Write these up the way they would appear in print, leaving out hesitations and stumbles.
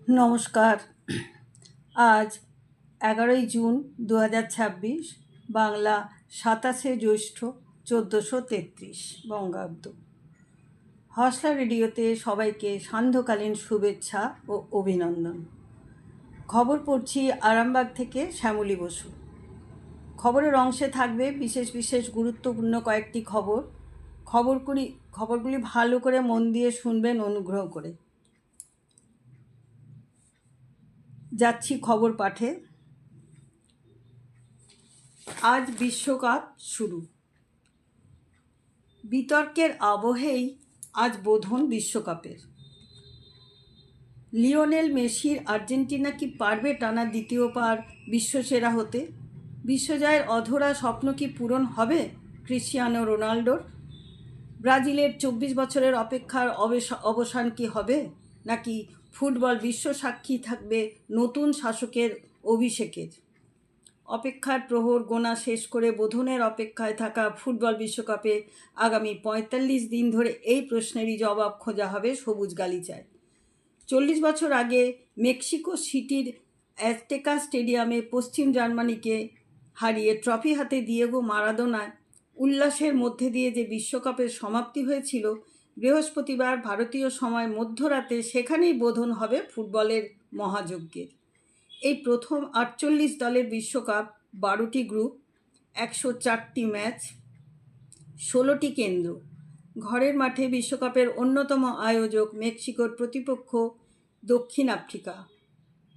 নমস্কার। আজ 11ই জুন 2026, বাংলা 27শে জ্যৈষ্ঠ 1433 বঙ্গাব্দ। হসলা রেডিওতে সবাইকে সান্ধ্যকালীন শুভেচ্ছা ও অভিনন্দন। খবর পড়ছি আরামবাগ থেকে শ্যামলী বসু। খবরের অংশে থাকবে বিশেষ বিশেষ গুরুত্বপূর্ণ কয়েকটি খবরগুলি ভালো করে মন দিয়ে শুনবেন অনুগ্রহ করে। যাচ্ছি খবর পাঠে। আজ বিশ্বকাপ শুরু। বিতর্কের আবহেই আজ বোধন বিশ্বকাপের। লিওনেল মেসির আর্জেন্টিনা কি পারবে টানা দ্বিতীয়বার বিশ্বসেরা হতে? বিশ্বজয়ের অধরা স্বপ্ন কি পূরণ হবে ক্রিশ্চিয়ানো রোনাল্ডোর? ব্রাজিলের 24 বছরের অপেক্ষার অবসান কি হবে, নাকি ফুটবল বিশ্ব সাক্ষী থাকবে নতুন শাসকের অভিষেকের? অপেক্ষার প্রহর গোনা শেষ করে বোধনের অপেক্ষায় থাকা ফুটবল বিশ্বকাপে আগামী 45 দিন ধরে এই প্রশ্নেরই জবাব খোঁজা হবে সবুজ গালিচায়। 40 বছর আগে মেক্সিকো সিটির অ্যাজটেকা স্টেডিয়ামে পশ্চিম জার্মানিকে হারিয়ে ট্রফি হাতে দিয়েগো মারাদোনায় উল্লাসের মধ্যে দিয়ে যে বিশ্বকাপের সমাপ্তি হয়েছিল বৃহস্পতিবার ভারতীয় সময় মধ্যরাতে, সেখানেই বোধন হবে ফুটবলের মহাযজ্ঞের। এই প্রথম 48 দলের বিশ্বকাপ, 12টি গ্রুপ, 104টি ম্যাচ, 16টি কেন্দ্র। ঘরের মাঠে বিশ্বকাপের অন্যতম আয়োজক মেক্সিকোর প্রতিপক্ষ দক্ষিণ আফ্রিকা।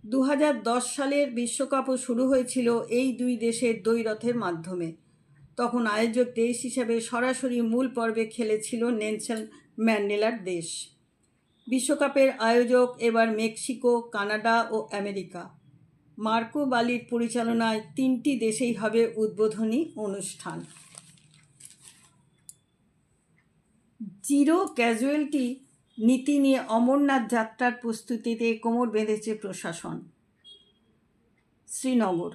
2010 সালের বিশ্বকাপও শুরু হয়েছিল এই দুই দেশের দ্বৈরথের মাধ্যমে। তখন আয়োজক দেশ হিসেবে সরাসরি মূল পর্বে খেলেছিল নেলসন ম্যান্ডেলার দেশ। বিশ্বকাপের আয়োজক এবার মেক্সিকো, কানাডা ও আমেরিকা। মার্কো বালির পরিচালনায় 3টি দেশেই হবে উদ্বোধনী অনুষ্ঠান। জিরো ক্যাজুয়ালিটি নীতি নিয়ে অমরনাথ যাত্রার প্রস্তুতিতে কোমর বেঁধেছে প্রশাসন। শ্রীনগর,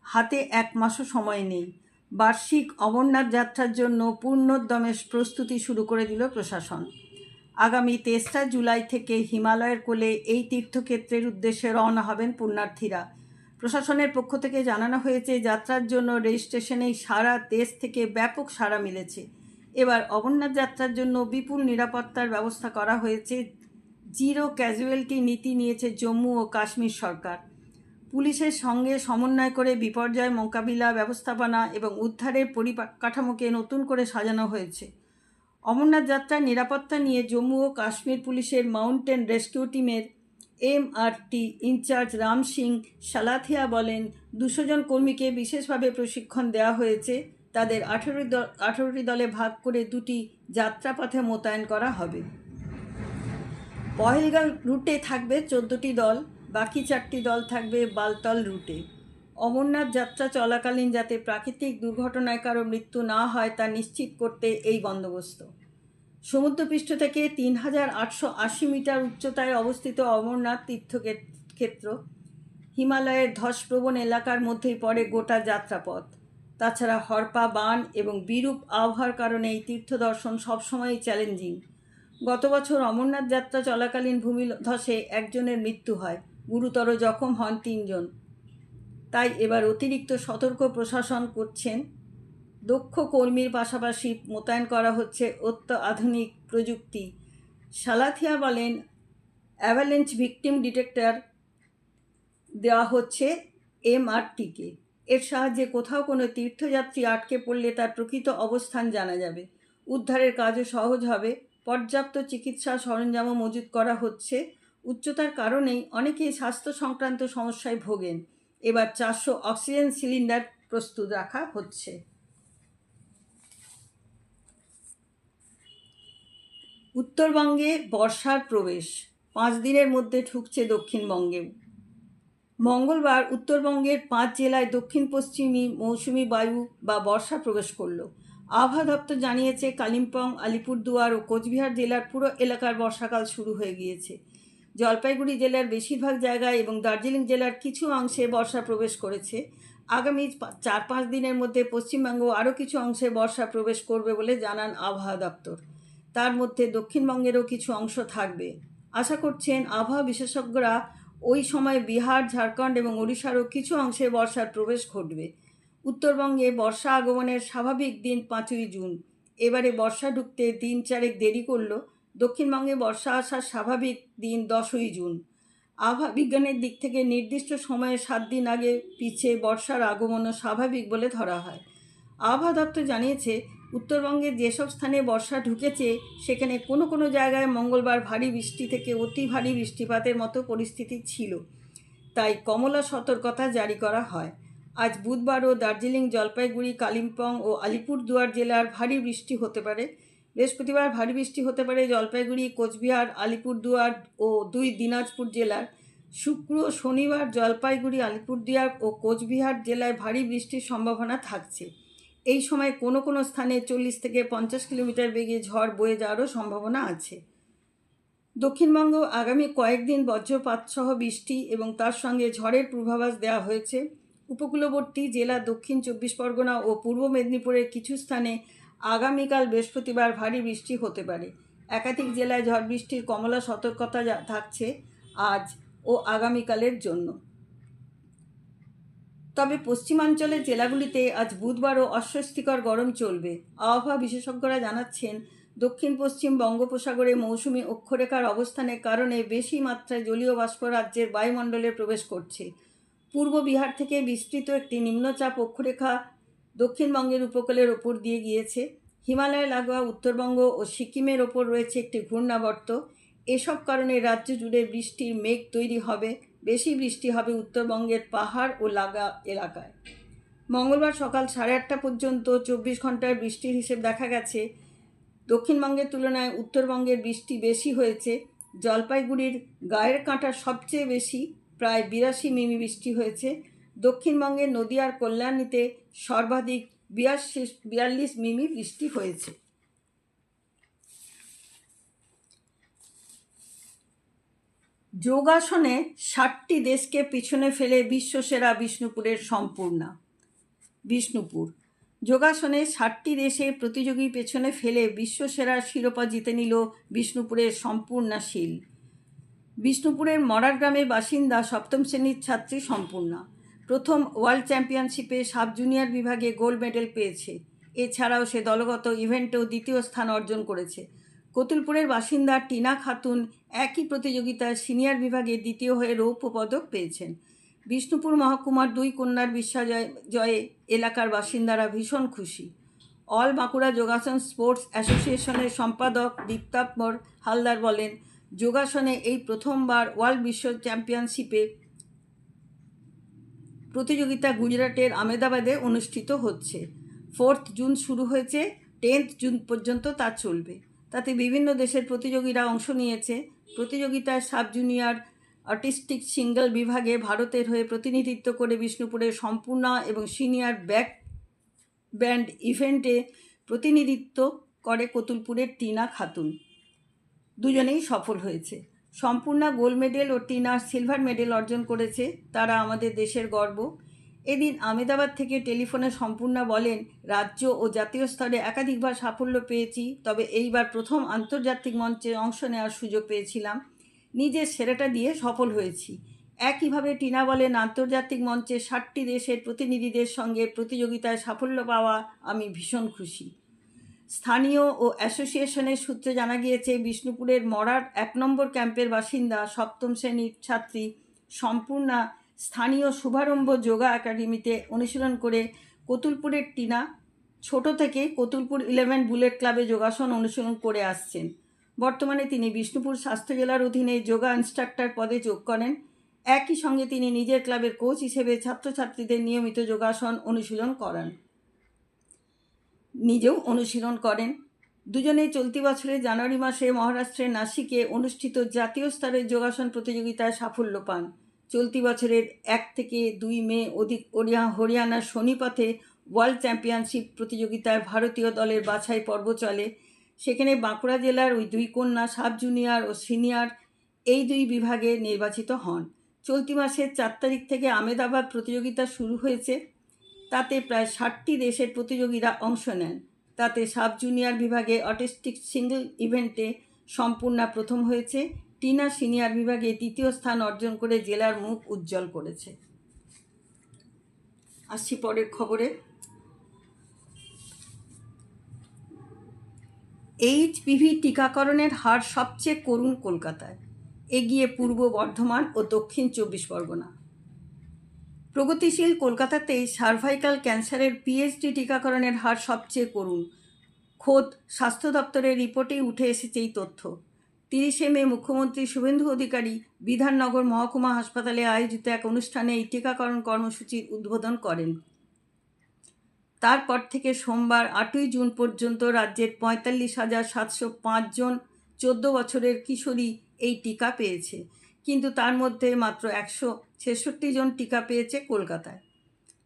হাতে 1 মাসও সময় নেই। বার্ষিক অমরনাথ যাত্রার জন্য পূর্ণোদ্যমে প্রস্তুতি শুরু করে দিল প্রশাসন। আগামী 23 জুলাই থেকে হিমালয়ের কোলে এই তীর্থক্ষেত্রের উদ্দেশ্যে রওনা হবেন পুণ্যার্থীরা। প্রশাসনের পক্ষ থেকে জানানো হয়েছে, যাত্রার জন্য রেজিস্ট্রেশনেই সারা দেশ থেকে ব্যাপক সাড়া মিলেছে। এবার অমরনাথ যাত্রার জন্য বিপুল নিরাপত্তার ব্যবস্থা করা হয়েছে। জিরো ক্যাজুয়ালিটি নীতি নিয়েছে জম্মু ও কাশ্মীর সরকার। পুলিশের সঙ্গে সমন্বয় করে বিপর্যয় মোকাবিলা, ব্যবস্থাপনা এবং উদ্ধারের পরিকাঠামোকে নতুন করে সাজানো হয়েছে। অমরনাথ যাত্রার নিরাপত্তা নিয়ে জম্মু ও কাশ্মীর পুলিশের মাউন্টেন রেস্কিউ টিমের MRT ইনচার্জ রাম সিং সালাথিয়া বলেন, 200 জন কর্মীকে বিশেষভাবে প্রশিক্ষণ দেওয়া হয়েছে। তাদের 18টি দলে ভাগ করে 2টি যাত্রাপথে মোতায়েন করা হবে। পহেলগাঁও রুটে থাকবে 14টি দল, বাকি 4টি দল থাকবে বালতল রুটে। অমরনাথ যাত্রা চলাকালীন যাতে প্রাকৃতিক দুর্ঘটনায় কারো মৃত্যু না হয় তা নিশ্চিত করতে এই বন্দোবস্ত। সমুদ্রপৃষ্ঠ থেকে 3880 মিটার উচ্চতায় অবস্থিত অমরনাথ তীর্থক্ষেত্র হিমালয়ের ধসপ্রবণ এলাকার মধ্যেই পড়ে গোটা যাত্রাপথ। তাছাড়া হরপা বান এবং বিরূপ আবহাওয়ার কারণে এই তীর্থ দর্শন সবসময়ই চ্যালেঞ্জিং। গত বছর অমরনাথ যাত্রা চলাকালীন ভূমিধসে 1 জনের মৃত্যু হয়, গুরুতর জখম হন 3 জন। তাই এবার অতিরিক্ত সতর্ক প্রশাসন করছেন। দক্ষ কর্মীর পাশাপাশি মোতায়েন করা হচ্ছে অত্যাধুনিক প্রযুক্তি। সালাথিয়া বলেন, অ্যাভালেঞ্চ ভিকটিম ডিটেক্টর দেওয়া হচ্ছে MRTকে। এর সাহায্যে কোথাও কোনো তীর্থযাত্রী আটকে পড়লে তার প্রকৃত অবস্থান জানা যাবে। উদ্ধারের কাজও সহজ হবে। পর্যাপ্ত চিকিৎসা সরঞ্জামও মজুত করা হচ্ছে। উচ্চতার কারণেই অনেকেই স্বাস্থ্য সংক্রান্ত সমস্যায় ভোগেন। এবার 400 অক্সিজেন সিলিন্ডার প্রস্তুত রাখা হচ্ছে। উত্তরবঙ্গে বর্ষার প্রবেশ, 5 দিনের মধ্যে ঢুকছে দক্ষিণবঙ্গেও। মঙ্গলবার উত্তরবঙ্গের 5 জেলায় দক্ষিণ পশ্চিমী মৌসুমি বায়ু বা বর্ষা প্রবেশ করল। আবহাওয়া দপ্তর জানিয়েছে, কালিম্পং, আলিপুরদুয়ার ও কোচবিহার জেলার পুরো এলাকার বর্ষাকাল শুরু হয়ে গিয়েছে। জলপাইগুড়ি জেলার বেশিরভাগ জায়গায় এবং দার্জিলিং জেলার কিছু অংশে বর্ষা প্রবেশ করেছে। আগামী 4-5 দিনের মধ্যে পশ্চিমবঙ্গ আরও কিছু অংশে বর্ষা প্রবেশ করবে বলে জানান আবহাওয়া দপ্তর। তার মধ্যে দক্ষিণবঙ্গেরও কিছু অংশ থাকবে। আশা করছেন আবহাওয়া বিশেষজ্ঞরা ওই সময় বিহার, ঝাড়খণ্ড এবং ওড়িশারও কিছু অংশে বর্ষার প্রবেশ ঘটবে। উত্তরবঙ্গে বর্ষা আগমনের স্বাভাবিক দিন 5ই জুন। এবারে বর্ষা ঢুকতে দিন চারেক দেরি করল। দক্ষিণবঙ্গে বর্ষা আসার স্বাভাবিক দিন 10ই জুন। আবহাওয়া বিজ্ঞানের দিক থেকে নির্দিষ্ট সময়ে 7 দিন আগে পিছিয়ে বর্ষার আগমনও স্বাভাবিক বলে ধরা হয়। আবহাওয়া দপ্তর জানিয়েছে, উত্তরবঙ্গের যেসব স্থানে বর্ষা ঢুকেছে সেখানে কোনো কোনো জায়গায় মঙ্গলবার ভারী বৃষ্টি থেকে অতি ভারী বৃষ্টিপাতের মতো পরিস্থিতি ছিল, তাই কমলা সতর্কতা জারি করা হয়। আজ বুধবারও দার্জিলিং, জলপাইগুড়ি, কালিম্পং ও আলিপুরদুয়ার জেলার ভারী বৃষ্টি হতে পারে। বৃহস্পতিবার ভারী বৃষ্টি হতে পারে জলপাইগুড়ি, কোচবিহার, আলিপুরদুয়ার ও 2 দিনাজপুর জেলার। শুক্র ও শনিবার জলপাইগুড়ি, আলিপুরদুয়ার ও কোচবিহার জেলায় ভারী বৃষ্টির সম্ভাবনা থাকছে। এই সময় কোনো কোনো স্থানে 40 থেকে 50 কিলোমিটার বেগে ঝড় বয়ে যাওয়ারও সম্ভাবনা আছে। দক্ষিণবঙ্গ আগামী কয়েকদিন বজ্রপাতসহ বৃষ্টি এবং তার সঙ্গে ঝড়ের পূর্বাভাস দেওয়া হয়েছে। উপকূলবর্তী জেলা দক্ষিণ 24 পরগনা ও পূর্ব মেদিনীপুরের কিছু স্থানে আগামীকাল বৃহস্পতিবার ভারী বৃষ্টি হতে পারে। একাধিক জেলায় ঝড় বৃষ্টির কমলা সতর্কতা থাকছে আজ ও আগামীকালের জন্য। তবে পশ্চিমাঞ্চলের জেলাগুলিতে আজ বুধবারও অস্বস্তিকর গরম চলবে। আবহাওয়া বিশেষজ্ঞরা জানাচ্ছেন, দক্ষিণ পশ্চিম বঙ্গোপসাগরে মৌসুমি অক্ষরেখার অবস্থানের কারণে বেশি মাত্রায় জলীয় বাষ্প রাজ্যের বায়ুমণ্ডলে প্রবেশ করছে। পূর্ব বিহার থেকে বিস্তৃত একটি নিম্নচাপ অক্ষরেখা দক্ষিণবঙ্গের উপকূলের ওপর দিয়ে গিয়েছে। হিমালয় লাগোয়া উত্তরবঙ্গ ও সিকিমের ওপর রয়েছে একটি ঘূর্ণাবর্ত। এসব কারণে রাজ্য জুড়ে বৃষ্টির মেঘ তৈরি হবে। বেশি বৃষ্টি হবে উত্তরবঙ্গের পাহাড় ও লাগা এলাকায়। মঙ্গলবার সকাল 8:30 পর্যন্ত 24 ঘন্টার বৃষ্টির হিসেব দেখা গেছে। দক্ষিণবঙ্গের তুলনায় উত্তরবঙ্গের বৃষ্টি বেশি হয়েছে। জলপাইগুড়ির গায়ের কাঁটার সবচেয়ে বেশি, প্রায় 82 মিমি বৃষ্টি হয়েছে। দক্ষিণবঙ্গের নদিয়ার কল্যাণীতে সর্বাধিক 42 মিমি বৃষ্টি হয়েছে। যোগাসনে 60টি দেশকে পিছনে ফেলে বিশ্বসেরা বিষ্ণুপুরের সম্পূর্ণা। বিষ্ণুপুর যোগাসনে 60টি দেশে প্রতিযোগী পেছনে ফেলে বিশ্বসেরার শিরোপা জিতে নিল বিষ্ণুপুরের সম্পূর্ণা শীল। বিষ্ণুপুরের মরার গ্রামের বাসিন্দা 7ম শ্রেণীর ছাত্রী সম্পূর্ণা প্রথম ওয়ার্ল্ড চ্যাম্পিয়নশিপে সাব জুনিয়র বিভাগে গোল্ড মেডেল পেয়েছে। এছাড়াও সে দলগত ইভেন্টেও 2য় স্থান অর্জন করেছে। কতুলপুরের বাসিন্দা টিনা খাতুন একই প্রতিযোগিতায় সিনিয়র বিভাগে 2য় হয়ে রৌপ্য পদক পেয়েছেন। বিষ্ণুপুর মহকুমার 2 কন্যার জয়ে এলাকার বাসিন্দারা ভীষণ খুশি। অল বাঁকুড়া যোগাসন স্পোর্টস অ্যাসোসিয়েশনের সম্পাদক দীপ্তাম্বর হালদার বলেন, যোগাসনে এই প্রথমবার ওয়ার্ল্ড বিশ্ব চ্যাম্পিয়নশিপে প্রতিযোগিতা গুজরাটের আহমেদাবাদে অনুষ্ঠিত হচ্ছে। 4 জুন শুরু হয়েছে, 10 জুন পর্যন্ত তা চলবে। তাতে বিভিন্ন দেশের প্রতিযোগীরা অংশ নিয়েছে। প্রতিযোগিতায় সাব জুনিয়র আর্টিস্টিক সিঙ্গল বিভাগে ভারতের হয়ে প্রতিনিধিত্ব করে বিষ্ণুপুরের সম্পূর্ণা এবং সিনিয়র ব্যাক ব্যান্ড ইভেন্টে প্রতিনিধিত্ব করে কতুলপুরের টিনা খাতুন। দুজনেই সফল হয়েছে। সম্পূর্ণা গোল্ড মেডেল ও টিনা সিলভার মেডেল অর্জন করেছে। তারা আমাদের দেশের গর্ব। এদিন আহমেদাবাদ থেকে টেলিফোনে সম্পূর্ণা বলেন, রাজ্য ও জাতীয় স্তরে একাধিকবার সাফল্য পেয়েছি, তবে এইবার প্রথম আন্তর্জাতিক মঞ্চে অংশ নেওয়ার সুযোগ পেয়েছিলাম। নিজের সেরাটা দিয়ে সফল হয়েছি। একইভাবে টিনা বলেন, আন্তর্জাতিক মঞ্চে 60টি দেশের প্রতিনিধিদের সঙ্গে প্রতিযোগিতায় সাফল্য পাওয়া আমি ভীষণ খুশি। স্থানীয় ও অ্যাসোসিয়েশনের সূত্রে জানা গিয়েছে, বিষ্ণুপুরের মরার 1 নম্বর ক্যাম্পের বাসিন্দা 7ম শ্রেণীর ছাত্রী সম্পূর্ণা স্থানীয় শুভারম্ভ যোগা একাডেমিতে অনুশীলন করে কতুলপুরের টিনা ছোট থেকে কতুলপুর 11 বুলেট ক্লাবে যোগাসন অনুশীলন করে আসছেন। বর্তমানে তিনি বিষ্ণুপুর স্বাস্থ্য জেলার অধীনে যোগা ইনস্ট্রাক্টর পদে যোগ করেন। একই সঙ্গে তিনি নিজের ক্লাবের কোচ হিসেবে ছাত্রছাত্রীদের নিয়মিত যোগাসন অনুশীলন করেন। দুজনেই চলতি বছরের জানুয়ারি মাসে মহারাষ্ট্রের নাসিকে অনুষ্ঠিত জাতীয় স্তরের যোগাসন প্রতিযোগিতায় সাফল্য পান। চলতি বছরের 1 থেকে 2 মে হরিয়ানার সোনিপথে ওয়ার্ল্ড চ্যাম্পিয়নশিপ প্রতিযোগিতায় ভারতীয় দলের বাছাই পর্ব চলে। সেখানে বাঁকুড়া জেলার ওই 2 কন্যা সাব জুনিয়র ও সিনিয়র এই 2 বিভাগে নির্বাচিত হন। চলতি মাসের 4 তারিখ থেকে আহমেদাবাদ প্রতিযোগিতা শুরু হয়েছে। তাতে প্রায় 60টি দেশের প্রতিযোগীরা অংশ নেন। তাতে সাব জুনিয়র বিভাগে আর্টিস্টিক সিঙ্গল ইভেন্টে সম্পূর্ণা প্রথম হয়েছে। টিনা সিনিয়র বিভাগে তৃতীয় স্থান অর্জন করে জেলার মুখ উজ্জ্বল করেছে। আসছি পরের খবরে। এইচপিভি টিকাকরণের হার সবচেয়ে করুণ কলকাতায়, এগিয়ে পূর্ব বর্ধমান ও দক্ষিণ 24 পরগনা। প্রগতিশীল কলকাতাতেই সার্ভাইকাল ক্যান্সারের পিএইচডি টিকাকরণের হার সবচেয়ে করুণ। খোদ স্বাস্থ্য দপ্তরের রিপোর্টেই উঠে এসেছে এই তথ্য। 30শে মে মুখ্যমন্ত্রী শুভেন্দু অধিকারী বিধাননগর মহকুমা হাসপাতালে আয়োজিত এক অনুষ্ঠানে এই টিকাকরণ কর্মসূচির উদ্বোধন করেন। তারপর থেকে সোমবার 8ই জুন পর্যন্ত রাজ্যের 45,705 জন 14 বছরের কিশোরী এই টিকা পেয়েছে, কিন্তু তার মধ্যে মাত্র 166 জন টিকা পেয়েছে কলকাতায়।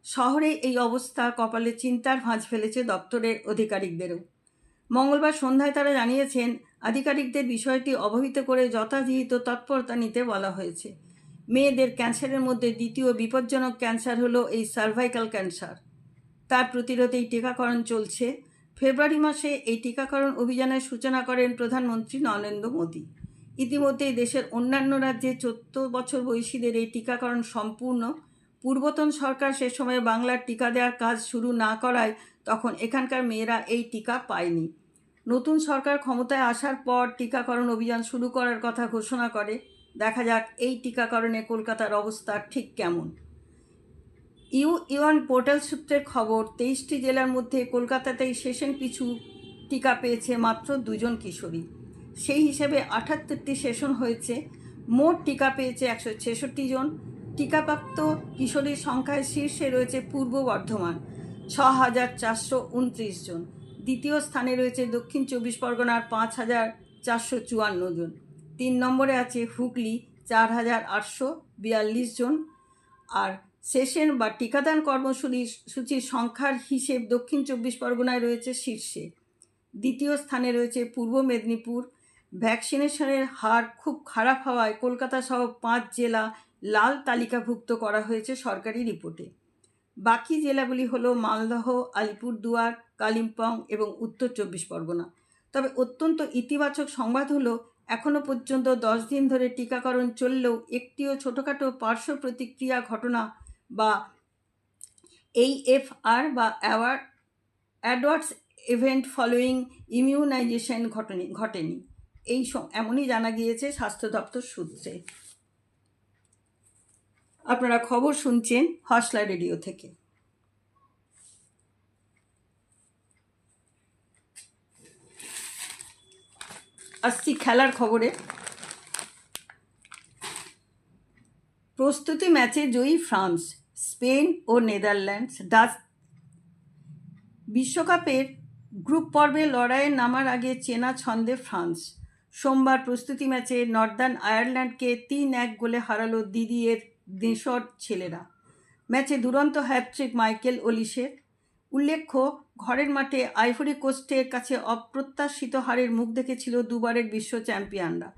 শহরে এই অবস্থা কপালে চিন্তার ভাঁজ ফেলেছে দপ্তরের আধিকারিকদেরও। মঙ্গলবার সন্ধ্যায় তারা জানিয়েছেন, আধিকারিকদের বিষয়টি অবহিত করে যথাযথ তৎপরতা নিতে বলা হয়েছে। মেয়েদের ক্যান্সারের মধ্যে দ্বিতীয় বিপজ্জনক ক্যান্সার হলো এই সার্ভাইকাল ক্যান্সার। তার প্রতিরোধে এই টিকাকরণ চলছে। ফেব্রুয়ারি মাসে এই টিকাকরণ অভিযানের সূচনা করেন প্রধানমন্ত্রী নরেন্দ্র মোদী। ইতিমধ্যেই দেশের অন্যান্য রাজ্যে 14 বছর বয়সীদের এই টিকাকরণ সম্পূর্ণ। পূর্বতন সরকার সে সময় বাংলার টিকা দেওয়ার কাজ শুরু না করায় তখন এখানকার মেয়েরা এই টিকা পায়নি। নতুন সরকার ক্ষমতায় আসার পর টিকাকরণ অভিযান শুরু করার কথা ঘোষণা করে। দেখা যাক এই টিকাকরণে কলকাতার অবস্থা ঠিক কেমন। ইউএন পোর্টাল সূত্রের খবর, 23টি জেলার মধ্যে কলকাতাতেই সেশন পিছু টিকা পেয়েছে মাত্র 2 জন কিশোরী। সেই হিসেবে 78টি সেশন হয়েছে। মোট টিকা পেয়েছে 166 জন। টিকাপ্রাপ্ত কিশোরীর সংখ্যায় শীর্ষে রয়েছে পূর্ব বর্ধমান, 6,429 জন। দ্বিতীয় স্থানে রয়েছে দক্ষিণ 24 পরগনার 5,454 জন। 3 নম্বরে আছে হুগলি, 4,842 জন। আর সেশন বা টিকাদান কর্মসূচির সংখ্যার হিসেব দক্ষিণ 24 পরগনায় রয়েছে শীর্ষে। দ্বিতীয় স্থানে রয়েছে পূর্ব মেদিনীপুর। ভ্যাকসিনেশনের হার খুব খারাপ হওয়ায় কলকাতা সহ 5 জেলা লাল তালিকাভুক্ত করা হয়েছে সরকারি রিপোর্টে। বাকি জেলাগুলি হলো মালদহ, আলিপুরদুয়ার, কালিম্পং এবং উত্তর 24 পরগনা। তবে অত্যন্ত ইতিবাচক সংবাদ হলো, এখনও পর্যন্ত 10 দিন ধরে টিকাকরণ চললেও একটিও ছোটোখাটো পার্শ্ব প্রতিক্রিয়া ঘটনা বা AFR বা অ্যাডভার্স ইভেন্ট ফলোয়িং ইমিউনাইজেশন ঘটেনি। এমনই জানা গিয়েছে স্বাস্থ্য দপ্তর সূত্রে। আপনারা খবর শুনছেন হসলা রেডিও থেকে। আসছি খেলার খবরে। প্রস্তুতি ম্যাচে জয়ী ফ্রান্স, স্পেন ও নেদারল্যান্ডস। বিশ্বকাপের গ্রুপ পর্বে লড়াইয়ে নামার আগে চেনা ছন্দে ফ্রান্স। সোমবার প্রস্তুতি ম্যাচে নর্দার্ন আয়ারল্যান্ডকে 3-1 গোলে হারালো দিদিয়ের দেশর ছেলেরা। ম্যাচে দুরন্ত হ্যাটট্রিক মাইকেল ওলিসের। উল্লেখ্য, ঘরের মাঠে আইভরি কোস্টের কাছে অপ্রত্যাশিত হারের মুখ দেখেছিল দুবারের বিশ্ব চ্যাম্পিয়নরা।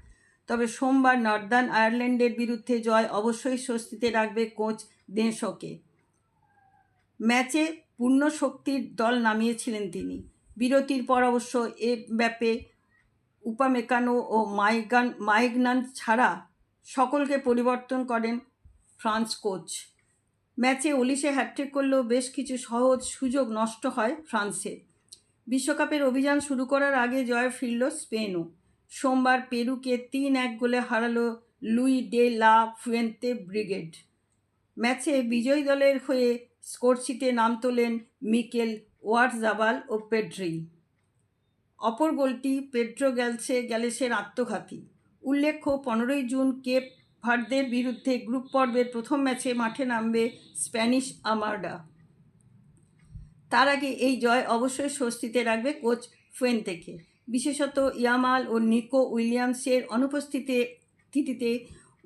তবে সোমবার নর্দার্ন আয়ারল্যান্ডের বিরুদ্ধে জয় অবশ্যই স্বস্তিতে রাখবে কোচ দেশকে। ম্যাচে পূর্ণ শক্তির দল নামিয়েছিলেন তিনি। বিরতির পর অবশ্য এমবাপ্পে, উপামেকানো ও মাইগনান ছাড়া সকলকে পরিবর্তন করেন ফ্রান্স কোচ। ম্যাচে ওলিসে হ্যাটট্রিক করলেও বেশ কিছু সহজ সুযোগ নষ্ট হয় ফ্রান্সের। বিশ্বকাপের অভিযান শুরু করার আগে জয় ফিরল স্পেনও। সোমবার পেরুকে 3-1 গোলে হারালো Luis de la Fuente brigade. ম্যাচে বিজয়ী দলের হয়ে স্কোরশিটে নাম তোলেন মিকেল ওয়ারজাবাল ও পেড্রি। অপর গোলটি পেড্রো গ্যালেসের আত্মঘাতী। উল্লেখ্য, 15ই জুন কেপ ভার্দের বিরুদ্ধে গ্রুপ পর্বের প্রথম ম্যাচে মাঠে নামবে স্প্যানিশ আর্মাডা। তার আগে এই জয় অবশ্যই স্বস্তিতে রাখবে কোচ ফুয়েন্তেকে। বিশেষত ইয়ামাল ও নিকো উইলিয়ামসের অনুপস্থিতিতে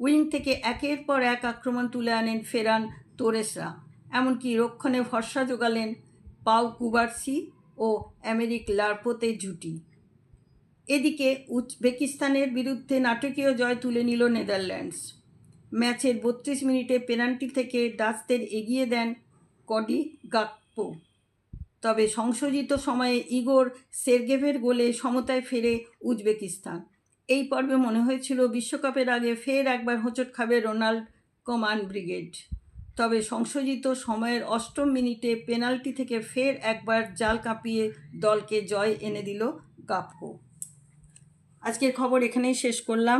উইং থেকে একের পর এক আক্রমণ তুলে আনেন ফেরান তোরেসরা। এমনকি রক্ষণে ভরসা জোগালেন পাউ কুবার্সি ও অ্যামেরিক লারপোতে জুটি। এদিকে উজবেকিস্তানের বিরুদ্ধে নাটকীয় জয় তুলে নিল নেদারল্যান্ডস। ম্যাচের 32 মিনিটে পেনাল্টি থেকে ডাচদের এগিয়ে দেন কডি গাকপো। তবে সংশোধিত সময়ে ইগোর সেরগেভের গোলে সমতায় ফেরে উজবেকিস্তান। এই পর্বে মনে হয়েছিল বিশ্বকাপের আগে ফের একবার হোঁচট খাবে রোনাল্ড কমান ব্রিগেড। তবে সংশোধিত সময়ের ৮ম মিনিটে পেনাল্টি থেকে ফের একবার জাল কাঁপিয়ে দলকে জয় এনে দিল গাপকো। আজকের খবর এখানেই শেষ করলাম।